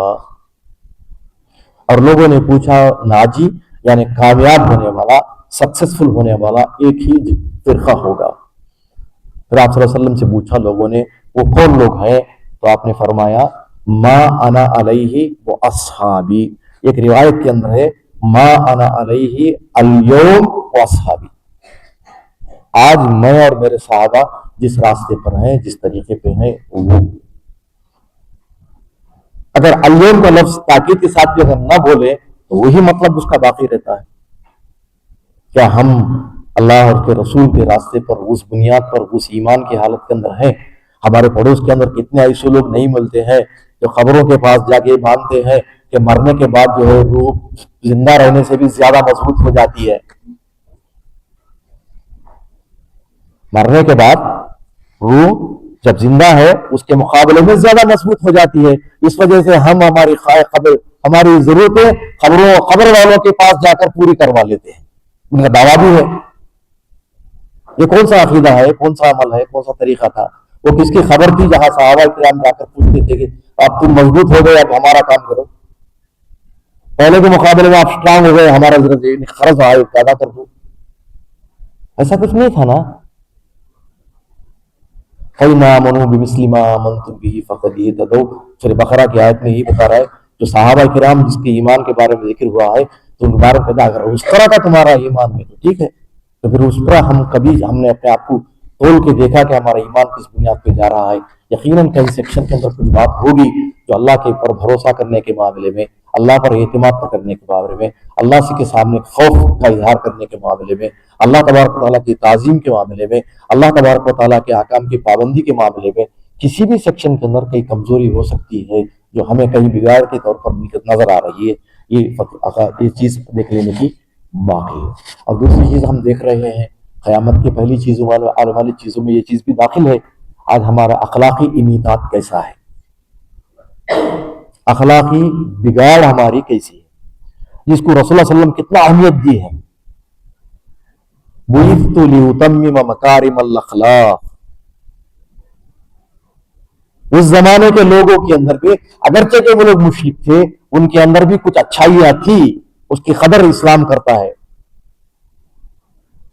اور لوگوں نے پوچھا ناجی یعنی کامیاب ہونے والا، سکسیسفل ہونے والا ایک ہی فرقہ ہوگا۔ پھر آپ صلی اللہ علیہ وسلم سے پوچھا لوگوں نے وہ کون لوگ ہیں، تو آپ نے فرمایا ما انا علیہ و اصحابی، ایک روایت کے اندر ہے ما انا علیہ اليوم و اصحابی، آج میں اور میرے صحابہ جس راستے پر ہیں، جس طریقے پہ ہیں وہ۔ اگر اليوم کا لفظ تاکید کے ساتھ بھی اگر نہ بولے تو وہی مطلب اس کا باقی رہتا ہے۔ کیا ہم اللہ اور کے رسول کے راستے پر اس بنیاد پر اس ایمان کی حالت کے اندر ہیں؟ ہمارے پڑوس کے اندر کتنے ایسے لوگ نہیں ملتے ہیں جو خبروں کے پاس جا کے مانتے ہیں کہ مرنے کے بعد جو ہے روح زندہ رہنے سے بھی زیادہ مضبوط ہو جاتی ہے، مرنے کے بعد روح جب زندہ ہے اس کے مقابلے میں زیادہ مضبوط ہو جاتی ہے۔ اس وجہ سے ہم ہماری ضرورتیں خبر والوں کے پاس جا کر پوری کروا لیتے ہیں، ان کا دعویٰ بھی ہے۔ یہ کون سا عقیدہ ہے, کون سا عمل ہے, کون سا طریقہ تھا؟ وہ کس کی خبر تھی جہاں صحابہ کرام جا کر پوچھتے تھے کہ اب تم مضبوط ہو گئے, اب ہمارا کام کرو, پہلے کے مقابلے میں آپ اسٹرانگ ہو گئے, ہمارا ضرورت خرچ آئے پیدا کر دو. ایسا کچھ نہیں تھا نا. فَإِنْ آمَنُوا بِمِثْلِ مَا آمَنْتُمْ بِهِ فَقَدْ اهْتَدَوْا. سورہ بقرہ کی آیت میں یہ بتا رہا ہے جو صحابہ کرام جس کے ایمان کے بارے میں ذکر ہوا ہے تو ان کے بارے میں اگر اس طرح کا تمہارا ایمان ہے تو ٹھیک ہے, تو پھر اس پر ہم نے اپنے آپ کو تول کے دیکھا کہ ہمارا ایمان کس بنیاد پہ جا رہا ہے. یقیناً کہیں سیکشن کے اندر کچھ بات ہوگی جو اللہ کے پر بھروسہ کرنے کے معاملے میں, اللہ پر اعتماد کرنے کے معاملے میں, اللہ سے کے سامنے خوف کا اظہار کرنے کے معاملے میں, اللہ تبارک و تعالیٰ کی تعظیم کے معاملے میں, اللہ تبارک و تعالیٰ کے احکام کی پابندی کے معاملے میں کسی بھی سیکشن کے اندر کئی کمزوری ہو سکتی ہے جو ہمیں کہیں بگاڑ کے طور پر نظر آ رہی ہے. یہ چیز دیکھ لینے کی باقی ہے. اور دوسری چیز ہم دیکھ رہے ہیں قیامت کی پہلی چیزوں والی چیزوں میں یہ چیز بھی داخل ہے, آج ہمارا اخلاقی انحطاط کیسا ہے, اخلاقی بگاڑ ہماری کیسی ہے, جس کو رسول اللہ صلی اللہ علیہ وسلم کتنا اہمیت دی ہے. بُعِثْتُ لِأُتَمِّمَ مَكَارِمَ الْأَخْلَاقِ. اس زمانے کے لوگوں کے اندر بھی اگرچہ کہ وہ لوگ مشرک تھے, ان کے اندر بھی کچھ اچھائیاں تھی, اس کی قدر اسلام کرتا ہے.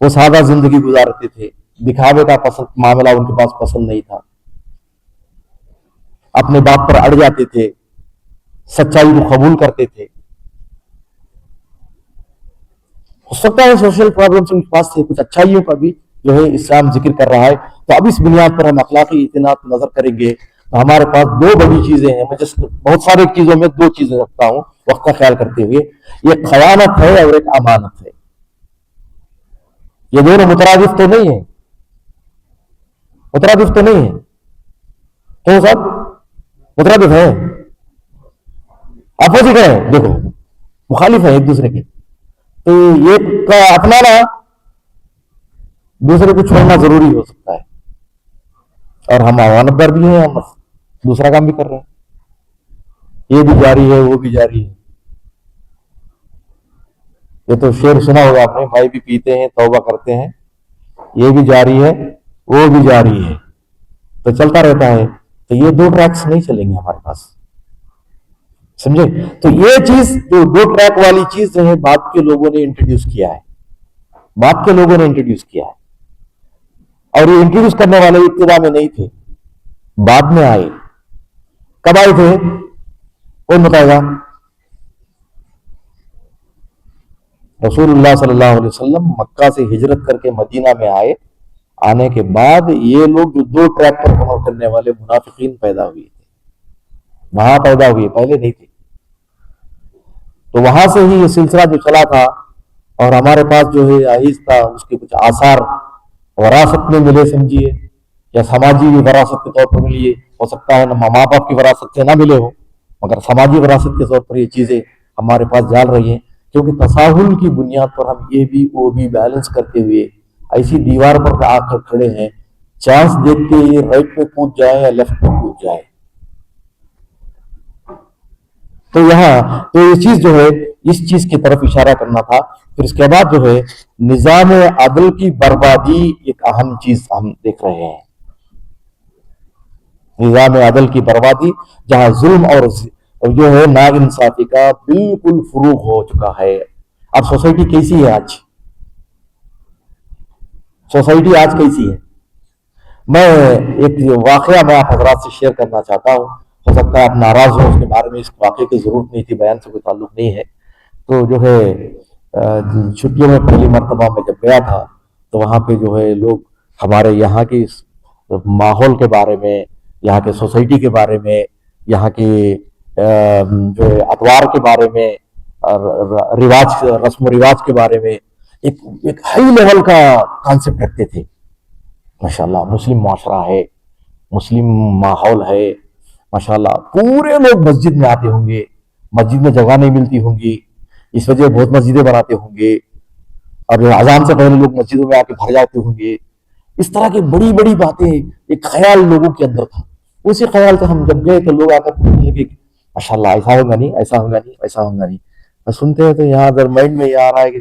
وہ سادہ زندگی گزارتے تھے, دکھاوے کا معاملہ ان کے پاس پسند نہیں تھا, اپنے بات پر اڑ جاتے تھے, سچائی کو قبول کرتے تھے. ہو سکتا ہے سوشل پرابلمس ان کے پاس تھے, کچھ اچھائیوں کا بھی جو ہے اسلام ذکر کر رہا ہے. تو اب اس بنیاد پر ہم اخلاقی اعتناط نظر کریں گے تو ہمارے پاس دو بڑی چیزیں ہیں. میں بہت ساری چیزوں میں دو چیزیں رکھتا ہوں وقت کا خیال کرتے ہوئے. ایک خیانت ہے اور ایک امانت ہے. یہ دونوں مترادف تو نہیں ہیں, مترادف تو نہیں ہے. کیوں صاحب مترادف ہے, اپوزٹ ہے, دیکھو مخالف ہے ایک دوسرے کے. تو ایک کا اپنانا دوسرے کو چھوڑنا ضروری ہو سکتا ہے, اور ہم امانت دار بھی ہیں, ہم دوسرا کام بھی کر رہے ہیں, یہ بھی جاری ہے وہ بھی جاری ہے. یہ تو شعر سنا ہوگا آپ نے, بھائی بھی پیتے ہیں توبہ کرتے ہیں, یہ بھی جاری ہے وہ بھی جاری ہے, تو چلتا رہتا ہے. تو یہ دو ٹریکس نہیں چلیں گے ہمارے پاس, سمجھے. تو یہ چیز جو دو ٹریک والی چیز جو ہے بعد کے لوگوں نے انٹروڈیوس کیا ہے, بعد کے لوگوں نے انٹروڈیوس کیا ہے. اور یہ انٹروڈیوس کرنے والے ابتدا میں نہیں تھے, بعد میں آئے. کب آئے تھے کون بتائے گا؟ رسول اللہ صلی اللہ علیہ وسلم مکہ سے ہجرت کر کے مدینہ میں آئے. آنے کے بعد یہ لوگ جو دو ٹریک پر عمل کرنے والے منافقین پیدا ہوئے تھے, وہاں پیدا ہوئے, پہلے نہیں تھے. تو وہاں سے ہی یہ سلسلہ جو چلا تھا, اور ہمارے پاس جو ہے آہستہ اس کے کچھ آثار وراثت میں ملے سمجھیے, یا سماجی وراثت کے طور پر ملیے. ہو سکتا ہے ماں باپ کی وراثت سے نہ ملے ہو, مگر سماجی وراثت کے طور پر یہ چیزیں ہمارے پاس جال رہی ہیں. کیونکہ تساہل کی بنیاد پر ہم یہ بھی وہ بھی بیلنس کرتے ہوئے ایسی دیوار پر آ کر کھڑے ہیں, چانس دیکھتے یہ رائٹ پہ کود جائے یا لیفٹ پہ کود جائے. تو یہاں تو یہ چیز جو ہے اس چیز کی طرف اشارہ کرنا تھا. پھر اس کے بعد جو ہے نظام عدل کی بربادی ایک اہم چیز ہم دیکھ رہے ہیں. نظام عدل کی بربادی, جہاں ظلم اور جو ہے نا انصافی کا بالکل فروغ ہو چکا ہے. اب سوسائٹی کیسی ہے آج؟ سوسائٹی آج کیسی ہے؟ میں ایک واقعہ میں آپ حضرات سے شیئر کرنا چاہتا ہوں. ہو سکتا ہے آپ ناراض ہو, اس کے بارے میں اس واقعے کی ضرورت نہیں تھی, بیان سے کوئی تعلق نہیں ہے. تو جو ہے چھٹیوں میں پہلی مرتبہ میں جب گیا تھا تو وہاں پہ جو ہے لوگ ہمارے یہاں کے ماحول کے بارے میں, یہاں کے سوسائٹی کے بارے میں, یہاں کے جو ہے ادوار کے بارے میں, رواج رسم و رواج کے بارے میں ایک ہائی لیول کا کانسیپٹ رکھتے تھے. ماشاءاللہ مسلم معاشرہ ہے, مسلم ماحول ہے, ماشاءاللہ پورے لوگ مسجد میں آتے ہوں گے, مسجد میں جگہ نہیں ملتی ہوں گی, اس وجہ بہت مسجدیں بناتے ہوں گے, اور اذان سے پہلے لوگ مسجدوں میں آ کے بھر جاتے ہوں گے. اس طرح کی بڑی بڑی باتیں, ایک خیال لوگوں کے اندر تھا. اسی خیال سے ہم جب گئے تو لوگ آ کر پوچھنے لگے ماشاءاللہ ایسا ہوگا نہیں, ایسا ہوگا نہیں, ایسا ہوگا نہیں. سنتے ہیں تو یہاں ادھر مائنڈ میں یہ آ رہا ہے کہ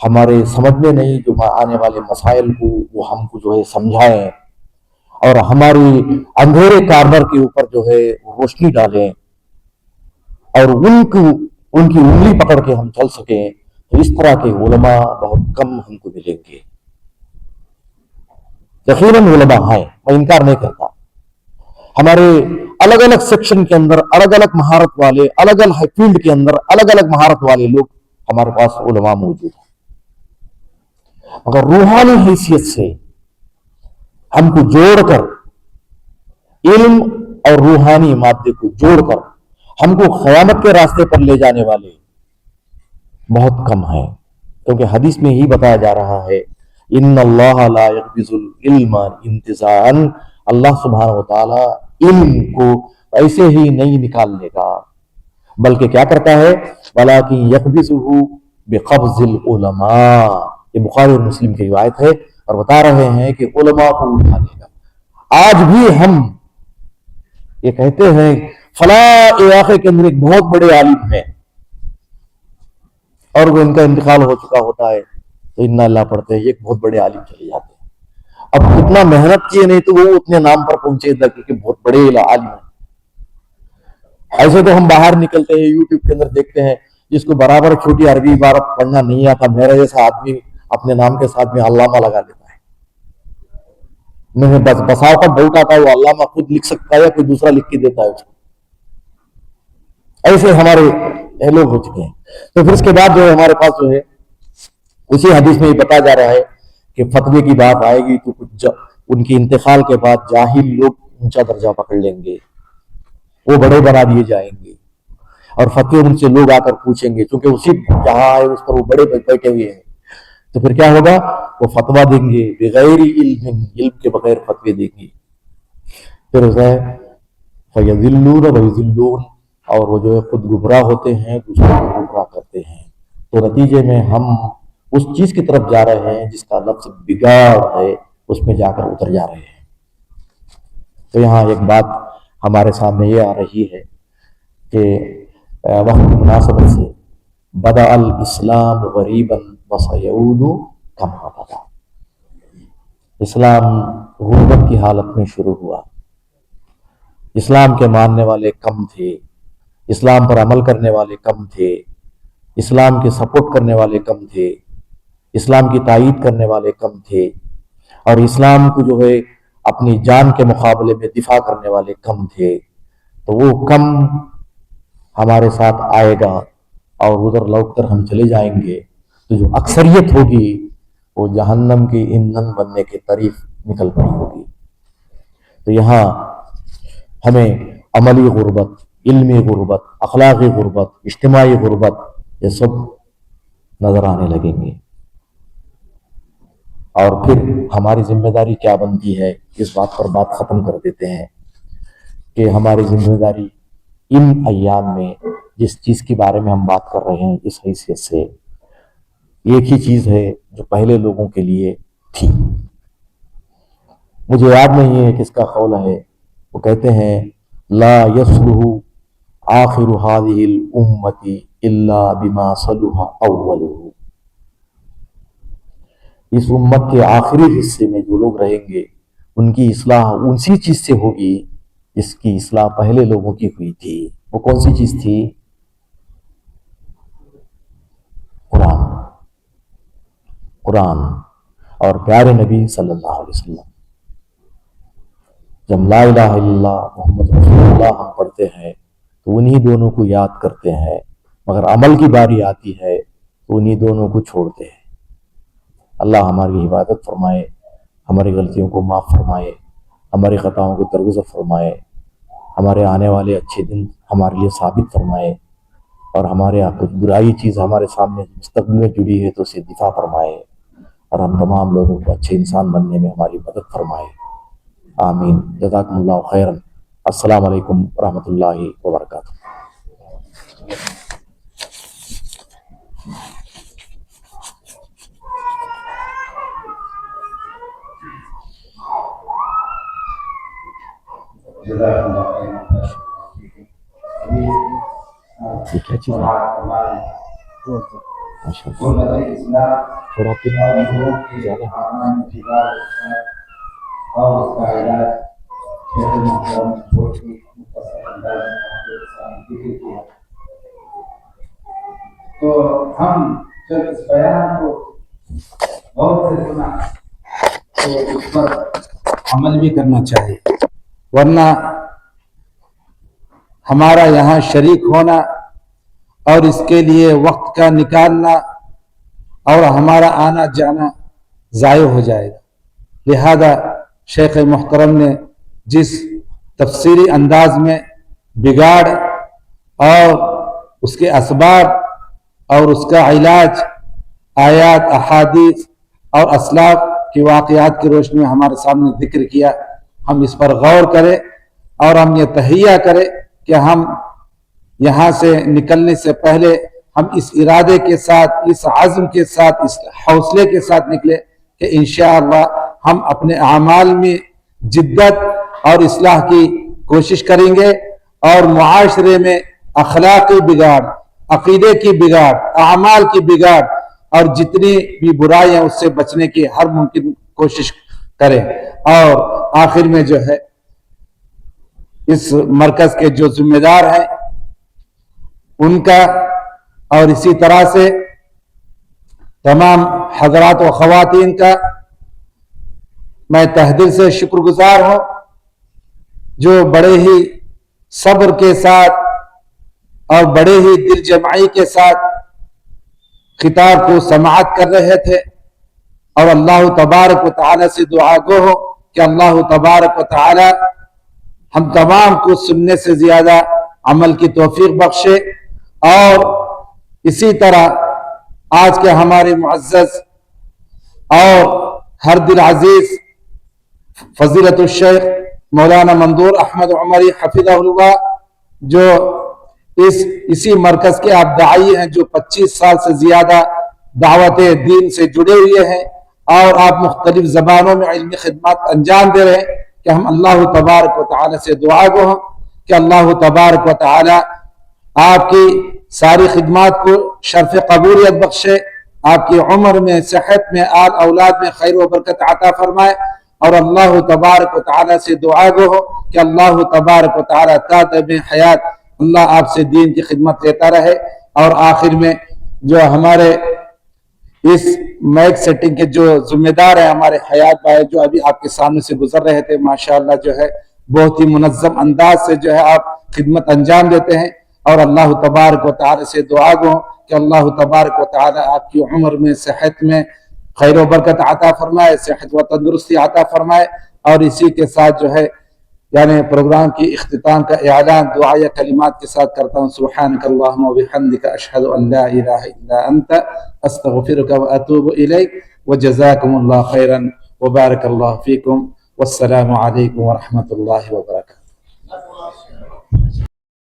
ہمارے سمجھ میں نہیں جو آنے والے مسائل کو وہ ہم کو جو ہے سمجھائیں اور ہماری اندھیرے کارنر کے اوپر جو ہے روشنی ڈالیں اور ان کی انگلی پکڑ کے ہم چل سکیں. تو اس طرح کے علماء بہت کم ہم کو ملیں گے. یقیناً علماء ہیں، میں انکار نہیں کرتا. ہمارے الگ الگ سیکشن کے اندر الگ الگ مہارت والے، الگ الگ فیلڈ کے اندر الگ الگ مہارت والے لوگ ہمارے پاس علماء موجود ہیں. مگر روحانی حیثیت سے ہم کو جوڑ کر علم اور روحانی مادے کو جوڑ کر ہم کو قیامت کے راستے پر لے جانے والے بہت کم ہیں. کیونکہ حدیث میں ہی بتایا جا رہا ہے ان اللہ لا یقبض العلم انتزاعا، اللہ سبحانہ و تعالی علم کو ایسے ہی نہیں نکال لے گا بلکہ کیا کرتا ہے ولکن یقبضہ بقبض العلماء. یہ بخاری اور مسلم کی روایت ہے اور بتا رہے ہیں کہ علماء کو اٹھا لے گا. آج بھی ہم یہ کہتے ہیں فلاں علاقے کے اندر ایک بہت بڑے عالم ہیں اور وہ ان کا انتقال ہو چکا ہوتا ہے تو انا اللہ پڑھتے ہیں، ایک بہت بڑے عالم چلے جاتے ہیں. اب کتنا محنت کیے نہیں تو وہ اتنے نام پر پہنچے کہ بہت بڑے عالم ہیں. ایسے تو ہم باہر نکلتے ہیں یوٹیوب کے اندر دیکھتے ہیں جس کو برابر چھوٹی عربی عبارت پڑھنا نہیں آتا، میرا جیسا آدمی اپنے نام کے ساتھ میں علامہ لگا دیتا ہے. میں بس بساؤ کا ڈاؤٹ آتا ہے وہ علامہ خود لکھ سکتا ہے یا کوئی دوسرا لکھ کے دیتا ہے اس کو. ایسے ہمارے لوگ ہو چکے ہیں. تو پھر اس کے بعد جو ہے ہمارے پاس جو ہے اسی حدیث میں یہ بتایا جا رہا ہے کہ فتوے کی بات آئے گی تو کچھ ان کے انتقال کے بعد جاہل لوگ اونچا درجہ پکڑ لیں گے، وہ بڑے بنا دیے جائیں گے اور فتوے ان سے لوگ آ کر پوچھیں گے چونکہ اسی جہاں آئے اس پر وہ بڑے بیٹھے ہوئے ہیں. تو پھر کیا ہوگا وہ فتویٰ دیں گے بغیر علم، علم کے بغیر فتوے دیں گے. پھر اسے فیضلون ویضلون، اور وہ جو ہے خود گمراہ ہوتے ہیں دوسروں کو گمراہ کرتے ہیں. تو نتیجے میں ہم اس چیز کی طرف جا رہے ہیں جس کا لفظ بگاڑ ہے، اس میں جا کر اتر جا رہے ہیں. تو یہاں ایک بات ہمارے سامنے یہ آ رہی ہے کہ وقت کی مناسبت سے بدأ الاسلام غریبا وسیعود کما بدا، اسلام غربت کی حالت میں شروع ہوا. اسلام کے ماننے والے کم تھے، اسلام پر عمل کرنے والے کم تھے، اسلام کے سپورٹ کرنے والے کم تھے، اسلام کی تائید کرنے والے کم تھے، اور اسلام کو جو ہے اپنی جان کے مقابلے میں دفاع کرنے والے کم تھے. تو وہ کم ہمارے ساتھ آئے گا اور ادھر لوٹ کر ہم چلے جائیں گے تو جو اکثریت ہوگی وہ جہنم کی ایندھن بننے کے طریق نکل پڑی ہوگی. تو یہاں ہمیں عملی غربت، علمی غربت، اخلاقی غربت، اجتماعی غربت یہ سب نظر آنے لگیں گے. اور پھر ہماری ذمہ داری کیا بنتی ہے، اس بات پر بات ختم کر دیتے ہیں کہ ہماری ذمہ داری ان ایام میں جس چیز کے بارے میں ہم بات کر رہے ہیں اس حیثیت سے ایک ہی چیز ہے جو پہلے لوگوں کے لیے تھی. مجھے یاد نہیں ہے کس کا قول ہے، وہ کہتے ہیں لا يصلح آخر هذه الامة الا بما صلح اولها. اس امت کے آخری حصے میں جو لوگ رہیں گے ان کی اصلاح اسی چیز سے ہوگی جس کی اصلاح پہلے لوگوں کی ہوئی تھی. وہ کون سی چیز تھی؟ قرآن اور پیارے نبی صلی اللہ علیہ وسلم. جب لا الہ الا اللہ محمد رسول اللہ ہم پڑھتے ہیں تو انہی دونوں کو یاد کرتے ہیں، مگر عمل کی باری آتی ہے تو انہی دونوں کو چھوڑتے ہیں. اللہ ہماری حفاظت فرمائے، ہماری غلطیوں کو معاف فرمائے، ہماری خطاؤں کو درگزر فرمائے، ہمارے آنے والے اچھے دن ہمارے لیے ثابت فرمائے، اور ہمارے یہاں کچھ برائی چیز ہمارے سامنے مستقبل میں جڑی ہے تو اسے دفاع فرمائے، اور ہم تمام لوگوں کو اچھے انسان بننے میں ہماری مدد فرمائے. آمین. جزاکم اللہ خیرا. السلام علیکم ورحمۃ اللہ وبرکاتہ. یہ کیا چیز ہے؟ ماشاء اللہ. غربت اسلام تھوڑا اور پھر لوگوں کے زیادہ آرام دیوار اور اس کا علاج شیخ محترم بہت ہی مختصر انداز میں آپ کے سامنے ذکر کیا. تو ہم جب اس بیان کو غور سے سنا تو اس پر عمل بھی کرنا چاہیے، ورنہ ہمارا یہاں شریک ہونا اور اس کے لیے وقت کا نکالنا اور ہمارا آنا جانا ضائع ہو جائے گا. لہذا شیخ محترم نے جس تفصیلی انداز میں بگاڑ اور اس کے اسباب اور اس کا علاج آیات، احادیث اور اسلاف کے واقعات کی روشنی میں ہمارے سامنے ذکر کیا، ہم اس پر غور کریں اور ہم یہ تہیہ کریں کہ ہم یہاں سے نکلنے سے پہلے ہم اس ارادے کے ساتھ، اس عزم کے ساتھ، اس حوصلے کے ساتھ نکلے کہ انشاءاللہ ہم اپنے اعمال میں جدت اور اصلاح کی کوشش کریں گے اور معاشرے میں اخلاقی بگاڑ، عقیدے کی بگاڑ، اعمال کی بگاڑ اور جتنی بھی برائیاں اس سے بچنے کی ہر ممکن کوشش کریں. اور آخر میں جو ہے اس مرکز کے جو ذمہ دار ہیں ان کا اور اسی طرح سے تمام حضرات و خواتین کا میں تہ دل سے شکر گزار ہوں، جو بڑے ہی صبر کے ساتھ اور بڑے ہی دل جمعی کے ساتھ خطاب کو سماعت کر رہے تھے. اور اللہ تبارک و تعالی سے دعا گو ہو کہ اللہ تبارک و تعالی ہم تمام کو سننے سے زیادہ عمل کی توفیق بخشے. اور اسی طرح آج کے ہمارے معزز اور ہر دل عزیز فضیلت الشیخ مولانا منظور احمد عمری حفظہ اللہ، جو اسی مرکز کے آپ داعی ہیں، جو 25 سال سے زیادہ دعوت دین سے جڑے ہوئے ہیں اور آپ مختلف زبانوں میں علمی خدمات انجام دے رہے ہیں، کہ ہم اللہ تبارک و تعالی سے دعا گو ہوں کہ اللہ تبارک و تعالی آپ کی ساری خدمات کو شرف قبولیت بخشے، آپ کی عمر میں، صحت میں، آل اولاد میں خیر و برکت عطا فرمائے. اور اللہ تبارک و تعالی سے دعا گو ہو کہ اللہ تبارک و تعالی تادم حیات اللہ آپ سے دین کی خدمت لیتا رہے. اور آخر میں جو ہمارے اس میک سیٹنگ کے جو ذمہ دار ہیں ہمارے حیات بھائی، جو ابھی آپ کے سامنے سے گزر رہے تھے، ماشاءاللہ جو ہے بہت ہی منظم انداز سے جو ہے آپ خدمت انجام دیتے ہیں. اور اللہ تبارک و تعالی سے دعا گو کہ اللہ تبارک و تعالی آپ کی عمر میں، صحت میں خیر و برکت عطا فرمائے، صحت و تندرستی عطا فرمائے. اور اسی کے ساتھ جو ہے یعنی پروگرام کی اختتام کا اعلان دعائیہ کلمات کے ساتھ کرتا ہوں. سبحانک اللہم و بحمدک، اشہد ان لا الہ الا انت، استغفرک و اتوب الیک، وجزاکم اللہ خیرا وبارک اللہ فیکم، والسلام علیکم ورحمۃ اللہ وبرکاتہ.